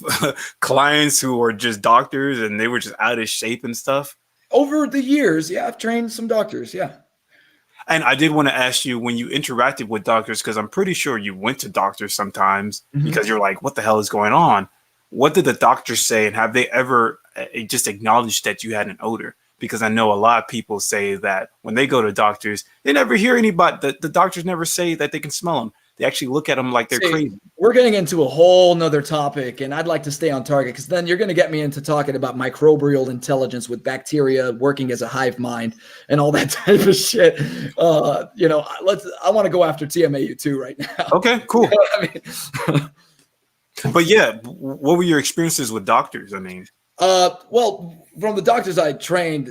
clients who are just doctors and they were just out of shape and stuff. Over the years, I've trained some doctors, And I did want to ask you, when you interacted with doctors, because I'm pretty sure you went to doctors sometimes because you're like, what the hell is going on? What did the doctors say? And have they ever just acknowledged that you had an odor? Because I know a lot of people say that when they go to doctors, they never hear anybody. The doctors never say that they can smell them. They actually look at them like they're crazy. We're getting into a whole nother topic, and I'd like to stay on target because then you're going to get me into talking about microbial intelligence with bacteria working as a hive mind and all that type of shit. I want to go after TMAU too right now. Okay, cool. I mean, but yeah, what were your experiences with doctors? I mean, well, from the doctors I trained,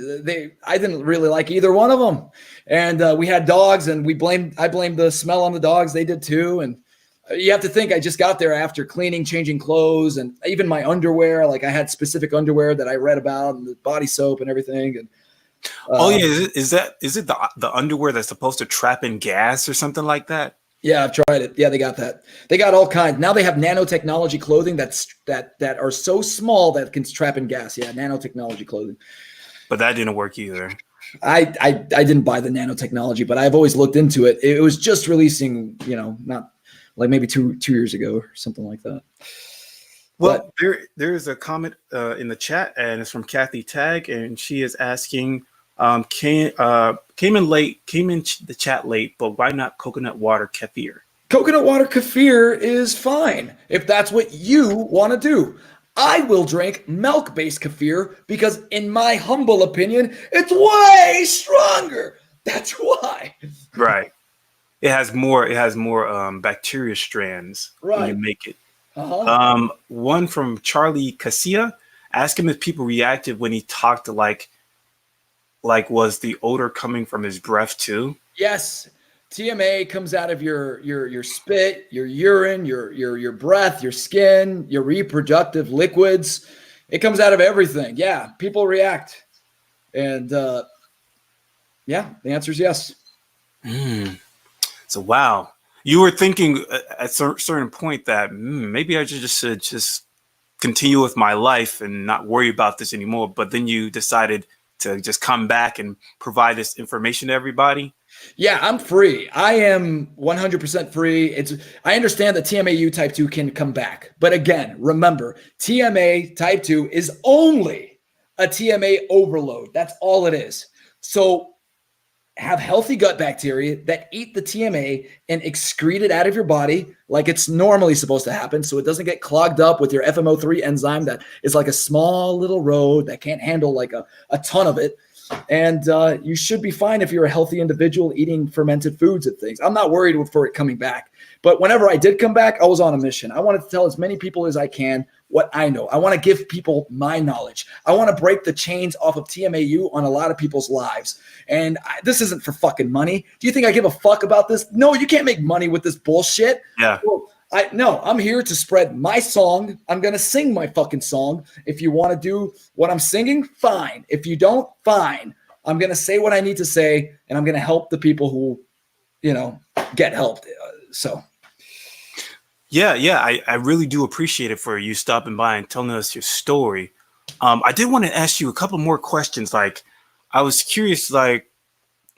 I didn't really like either one of them. And we had dogs, and I blamed the smell on the dogs. They did too. And you have to think I just got there after cleaning, changing clothes, and even my underwear. Like I had specific underwear that I read about, and the body soap and everything. And is it the underwear that's supposed to trap in gas or something like that? Yeah, I've tried it. Yeah, they got that. They got all kinds. Now they have nanotechnology clothing that are so small that can trap in gas. Yeah, nanotechnology clothing. But that didn't work either. I didn't buy the nanotechnology, but I've always looked into it. It was just releasing, not like maybe two years ago or something like that. Well, there is a comment in the chat, and it's from Kathy Tag, and she is asking, came in the chat late, but why not coconut water kefir? Coconut water kefir is fine if that's what you want to do. I will drink milk-based kefir because, in my humble opinion, it's way stronger. That's why. Right. It has more bacteria strands when you make it. One from Charlie Casilla. Ask him if people reacted when he talked like was the odor coming from his breath too? Yes. TMA comes out of your spit, your urine, your breath, your skin, your reproductive liquids. It comes out of everything. Yeah, people react. And yeah, the answer is yes. So wow, you were thinking at a certain point that maybe I should just continue with my life and not worry about this anymore. But then you decided to just come back and provide this information to everybody. Yeah, I'm free. I am 100% free. I understand that TMAU type 2 can come back. But again, remember, TMA type 2 is only a TMA overload. That's all it is. So have healthy gut bacteria that eat the TMA and excrete it out of your body like it's normally supposed to happen, so it doesn't get clogged up with your FMO3 enzyme that is like a small little road that can't handle like a ton of it. And you should be fine if you're a healthy individual eating fermented foods and things. I'm not worried for it coming back. But whenever I did come back, I was on a mission. I wanted to tell as many people as I can what I know. I want to give people my knowledge. I want to break the chains off of TMAU on a lot of people's lives. And this isn't for fucking money. Do you think I give a fuck about this? No, you can't make money with this bullshit. Yeah. Well, I'm here to spread my song. I'm going to sing my fucking song. If you want to do what I'm singing, fine. If you don't, fine. I'm going to say what I need to say, and I'm going to help the people who, get helped. So. Yeah. I really do appreciate it for you stopping by and telling us your story. I did want to ask you a couple more questions. Like, I was curious, like,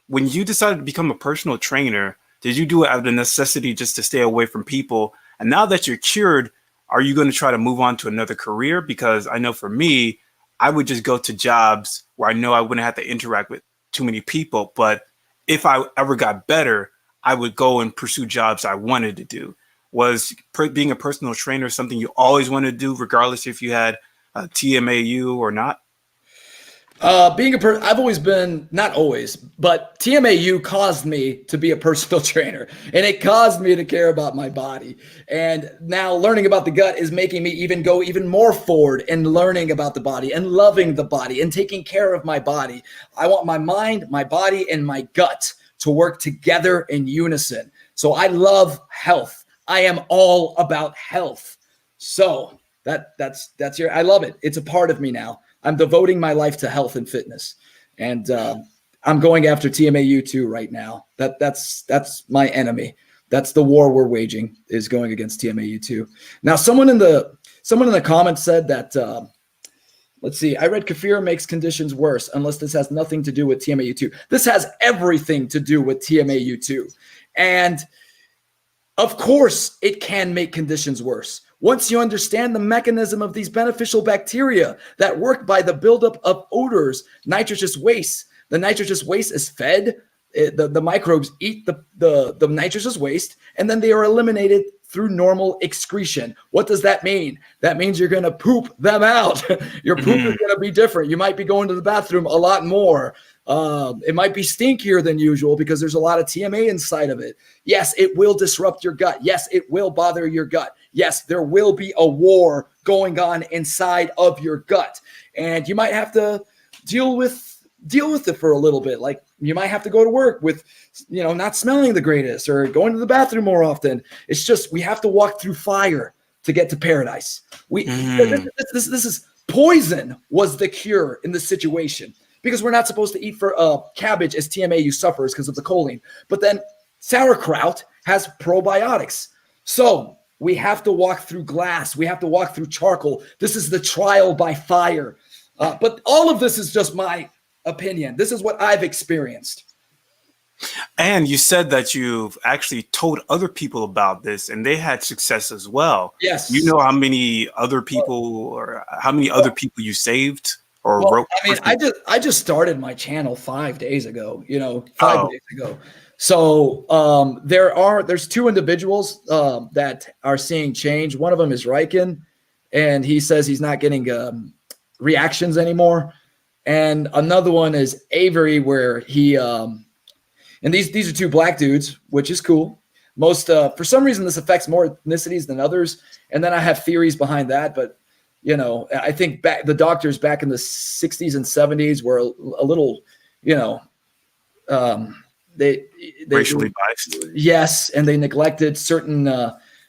when you decided to become a personal trainer, did you do it out of the necessity just to stay away from people? And now that you're cured, are you going to try to move on to another career? Because I know for me, I would just go to jobs where I know I wouldn't have to interact with too many people. But if I ever got better, I would go and pursue jobs I wanted to do. Was being a personal trainer something you always wanted to do, regardless if you had TMAU or not? I've always been, not always, but TMAU caused me to be a personal trainer, and it caused me to care about my body. And now learning about the gut is making me go even more forward in learning about the body and loving the body and taking care of my body. I want my mind, my body, and my gut to work together in unison. So I love health. I am all about health. So that's I love it. It's a part of me now. I'm devoting my life to health and fitness, and I'm going after TMAU too right now. That's my enemy. That's the war we're waging, is going against TMAU too. Now, someone in the comments said that. Let's see. I read Kefir makes conditions worse unless this has nothing to do with TMAU2. This has everything to do with TMAU2, and of course, it can make conditions worse. Once you understand the mechanism of these beneficial bacteria that work by the buildup of odors, nitrogenous waste. The nitrogenous waste is fed. The microbes eat the nitrogenous waste, and then they are eliminated through normal excretion. What does that mean? That means you're going to poop them out. Your poop is going to be different. You might be going to the bathroom a lot more. It might be stinkier than usual because there's a lot of TMA inside of it. Yes, it will disrupt your gut. Yes, it will bother your gut. Yes, there will be a war going on inside of your gut, and you might have to deal with it for a little bit. Like, you might have to go to work with, not smelling the greatest or going to the bathroom more often. It's just, we have to walk through fire to get to paradise. This is poison was the cure in this situation, because we're not supposed to eat for cabbage as TMAU suffers because of the choline. But then sauerkraut has probiotics. So we have to walk through glass. We have to walk through charcoal. This is the trial by fire. But all of this is just my opinion. This is what I've experienced. And you said that you've actually told other people about this and they had success as well. Yes. You know how many other people you saved or wrote? I mean, I just started my channel 5 days ago, 5 days ago. So there's two individuals that are seeing change. One of them is Riken, and he says he's not getting reactions anymore. And another one is Avery, where he and these are two black dudes, which is cool. Most for some reason this affects more ethnicities than others, and then I have theories behind that. But I think the doctors back in the 60s and 70s were a little they Racially biased. yes, and they neglected certain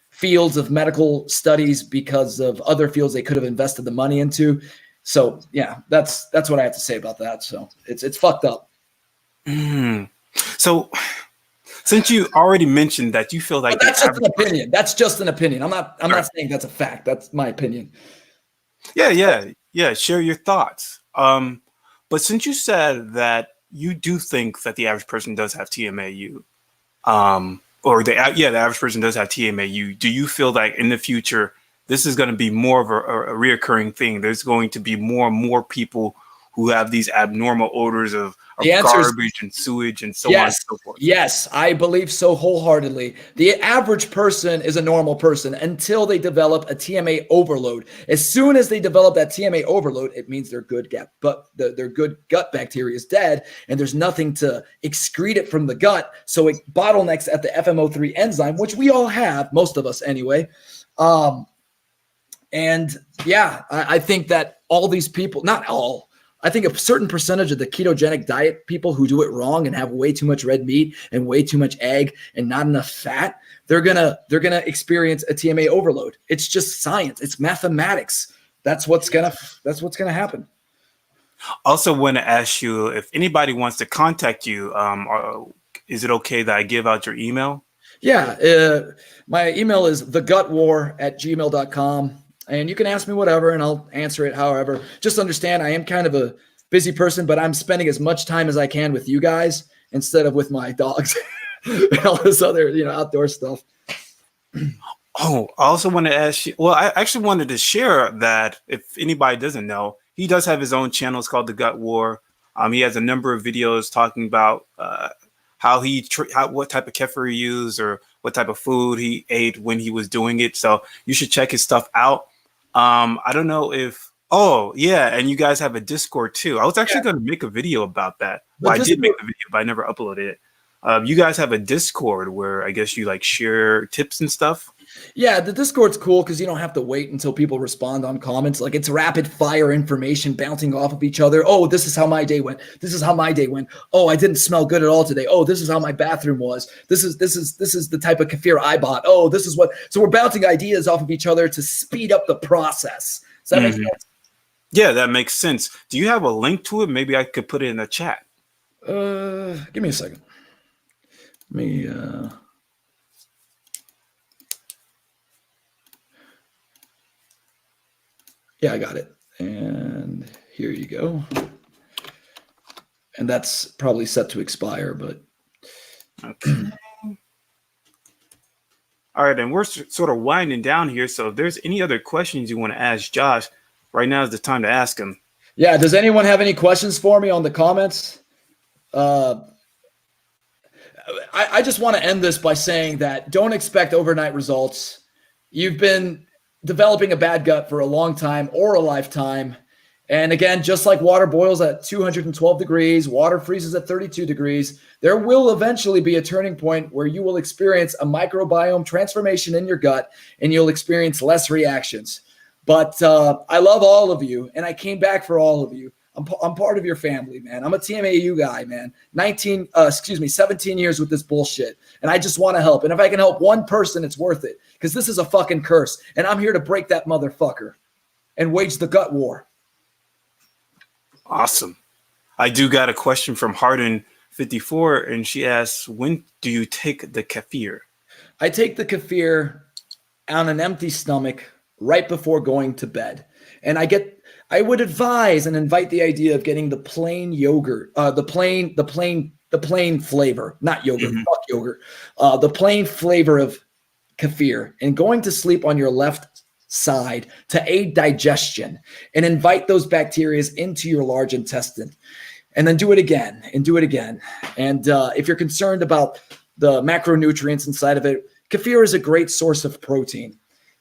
fields of medical studies because of other fields they could have invested the money into. So yeah, that's what I have to say about that. So it's fucked up. Mm. So since you already mentioned that you feel like But that's just an opinion. That's just an opinion. I'm not saying that's a fact. That's my opinion. Yeah. Share your thoughts. But since you said that you do think that the average person does have TMAU, or the average person does have TMAU, do you feel like in the future this is going to be more of a reoccurring thing? There's going to be more and more people who have these abnormal odors of garbage and sewage and so on and so forth. Yes, I believe so wholeheartedly. The average person is a normal person until they develop a TMA overload. As soon as they develop that TMA overload, it means their good gut bacteria is dead, and there's nothing to excrete it from the gut. So it bottlenecks at the FMO3 enzyme, which we all have, most of us anyway. And yeah, I think that all these people, not all, I think a certain percentage of the ketogenic diet people who do it wrong and have way too much red meat and way too much egg and not enough fat, they're gonna experience a TMA overload. It's just science. It's mathematics. That's what's gonna happen. Also, want to ask you if anybody wants to contact you. Is it okay that I give out your email? Yeah, my email is thegutwar@gmail.com. And you can ask me whatever, and I'll answer it however. Just understand I am kind of a busy person, but I'm spending as much time as I can with you guys instead of with my dogs and all this other, outdoor stuff. Oh, I also want to ask you. Well, I actually wanted to share that if anybody doesn't know, he does have his own channel. It's called The Gut War. He has a number of videos talking about what type of kefir he used or what type of food he ate when he was doing it. So you should check his stuff out. I don't know if, and you guys have a Discord too. I was actually going to make a video about that. Well, I did make a video, but I never uploaded it. You guys have a Discord where I guess you like share tips and stuff. Yeah, the Discord's cool because you don't have to wait until people respond on comments. Like it's rapid fire information bouncing off of each other. Oh, this is how my day went. This is how my day went. Oh, I didn't smell good at all today. Oh, this is how my bathroom was. This is the type of kefir I bought. Oh, this is what. So we're bouncing ideas off of each other to speed up the process. Does that make sense? Yeah, that makes sense. Do you have a link to it? Maybe I could put it in the chat. Give me a second. Let me. Yeah, I got it. And here you go. And that's probably set to expire, but. Okay. All right, and we're sort of winding down here. So if there's any other questions you want to ask Josh, right now is the time to ask him. Yeah, does anyone have any questions for me on the comments? I just want to end this by saying that don't expect overnight results. You've been developing a bad gut for a long time or a lifetime. And again, just like water boils at 212 degrees, water freezes at 32 degrees, there will eventually be a turning point where you will experience a microbiome transformation in your gut and you'll experience less reactions. But I love all of you, and I came back for all of you. I'm part of your family, man. I'm a TMAU guy, man. 17 years with this bullshit. And I just want to help. And if I can help one person, it's worth it. Because this is a fucking curse. And I'm here to break that motherfucker and wage the gut war. Awesome. I do got a question from Harden54, and she asks, when do you take the kefir? I take the kefir on an empty stomach right before going to bed. And I would advise and invite the idea of getting the plain yogurt, the plain flavor, not yogurt, fuck yogurt, the plain flavor of kefir, and going to sleep on your left side to aid digestion and invite those bacteria into your large intestine. And then do it again and do it again. And if you're concerned about the macronutrients inside of it, kefir is a great source of protein,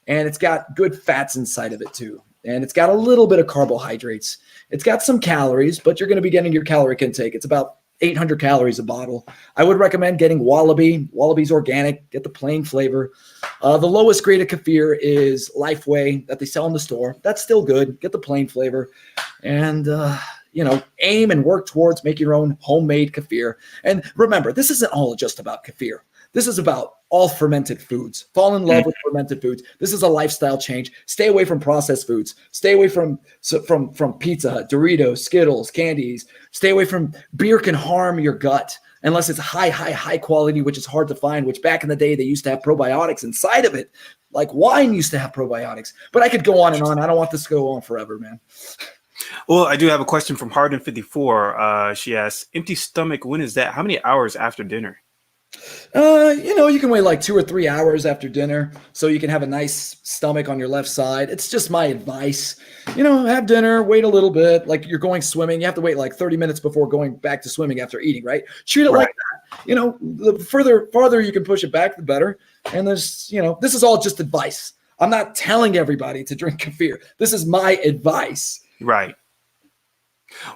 and it's got good fats inside of it too. And it's got a little bit of carbohydrates. It's got some calories, but you're going to be getting your caloric intake. It's about 800 calories a bottle. I would recommend getting Wallaby. Wallaby's organic. Get the plain flavor. The lowest grade of kefir is Lifeway that they sell in the store. That's still good. Get the plain flavor. And aim and work towards making your own homemade kefir. And remember, this isn't all just about kefir. This is about all fermented foods. Fall in love with fermented foods. This is a lifestyle change. Stay away from processed foods. Stay away from Pizza Hut, Doritos, Skittles, candies. Stay away from beer. Can harm your gut unless it's high quality, which is hard to find, which back in the day, they used to have probiotics inside of it. Like wine used to have probiotics. But I could go on and on. I don't want this to go on forever, man. Well, I do have a question from Harden54. She asks, empty stomach, when is that? How many hours after dinner? You can wait like 2 or 3 hours after dinner so you can have a nice stomach on your left side. It's just my advice. Have dinner, wait a little bit. Like you're going swimming, you have to wait like 30 minutes before going back to swimming after eating, right? Treat it like that. The farther you can push it back, the better. And this is all just advice. I'm not telling everybody to drink kefir. This is my advice. Right.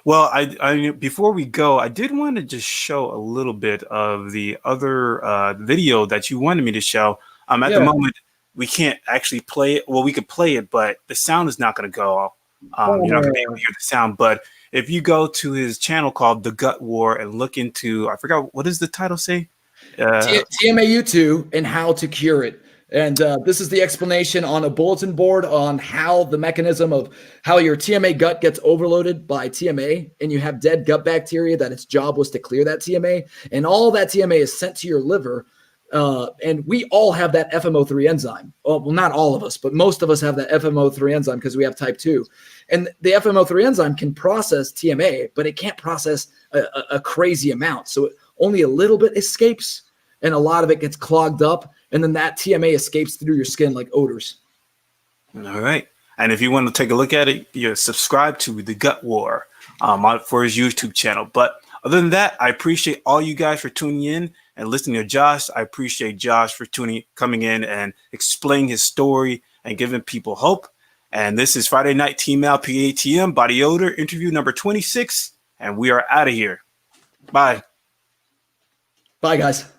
Well, I before we go, I did want to just show a little bit of the other video that you wanted me to show. At the moment, we can't actually play it. Well, we could play it, but the sound is not going to go. You're not going to be able to hear the sound. But if you go to his channel called The Gut War and look into, I forgot, what does the title say? TMAU 2 and how to cure it. And this is the explanation on a bulletin board on how the mechanism of how your TMA gut gets overloaded by TMA, and you have dead gut bacteria that its job was to clear that TMA, and all that TMA is sent to your liver. And we all have that FMO3 enzyme. Well, not all of us, but most of us have that FMO3 enzyme because we have type 2. And the FMO3 enzyme can process TMA, but it can't process a crazy amount. So only a little bit escapes, and a lot of it gets clogged up. And then that TMA escapes through your skin like odors. All right. And if you want to take a look at it, you're subscribed to The Gut War for his YouTube channel. But other than that, I appreciate all you guys for tuning in and listening to Josh. I appreciate Josh for coming in and explaining his story and giving people hope. And this is Friday Night TMAU PATM Body Odor interview number 26. And we are out of here. Bye. Bye, guys.